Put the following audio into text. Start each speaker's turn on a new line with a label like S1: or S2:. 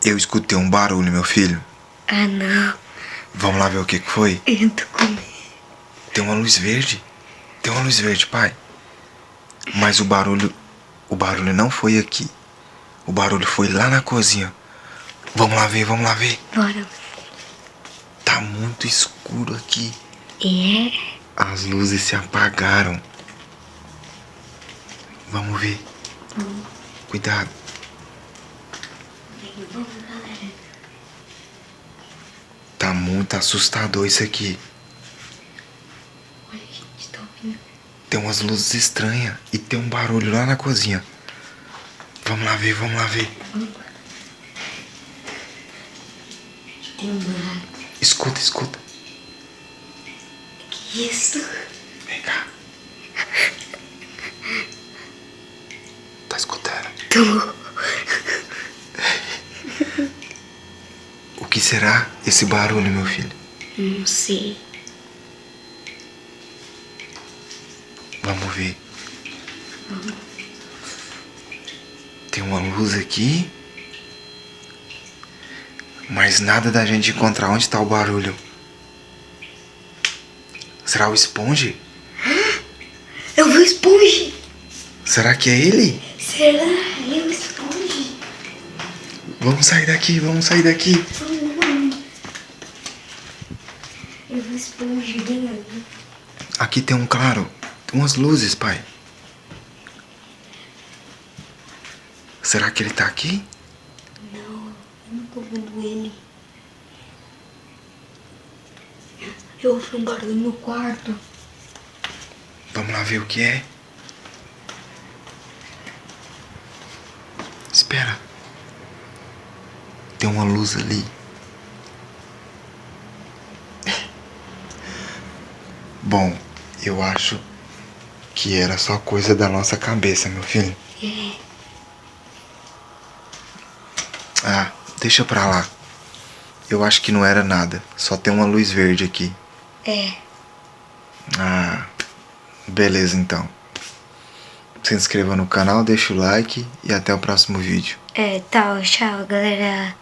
S1: Eu escutei um barulho, meu filho.
S2: Ah, não.
S1: Vamos lá ver o que foi?
S2: Eu tô com medo.
S1: Tem uma luz verde. Tem uma luz verde, pai. Mas o barulho não foi aqui. O barulho foi lá na cozinha. Vamos lá ver, vamos lá ver.
S2: Bora.
S1: Tá muito escuro aqui.
S2: É?
S1: As luzes se apagaram. Vamos ver. Cuidado.
S2: Vamos, galera.
S1: Tá muito assustador isso aqui.
S2: Olha, gente, tá ouvindo?
S1: Tem umas luzes estranhas e tem um barulho lá na cozinha. Vamos lá ver, vamos lá ver.
S2: Tem um buraco.
S1: Escuta, escuta.
S2: Que isso?
S1: Vem cá. Tá escutando?
S2: Tô.
S1: O que será esse barulho, meu filho?
S2: Não sei.
S1: Vamos ver. Tem uma luz aqui. Mas nada da gente encontrar onde tá o barulho. Será o esponje?
S2: Eu vi o esponja.
S1: Será que é ele?
S2: Será? Eu esponja.
S1: Vamos sair daqui, vamos sair daqui.
S2: Eu vi esponja bem ali.
S1: Aqui tem um claro. Tem umas luzes, pai. Será que ele tá aqui?
S2: Não, eu não tô vendo ele. Eu ouvi um barulho no quarto.
S1: Vamos lá ver o que é. Espera. Tem uma luz ali. Bom, eu acho que era só coisa da nossa cabeça, meu filho.
S2: É.
S1: Ah, deixa pra lá. Eu acho que não era nada. Só tem uma luz verde aqui.
S2: É.
S1: Ah, beleza então. Se inscreva no canal, deixa o like e até o próximo vídeo.
S2: Tchau, galera.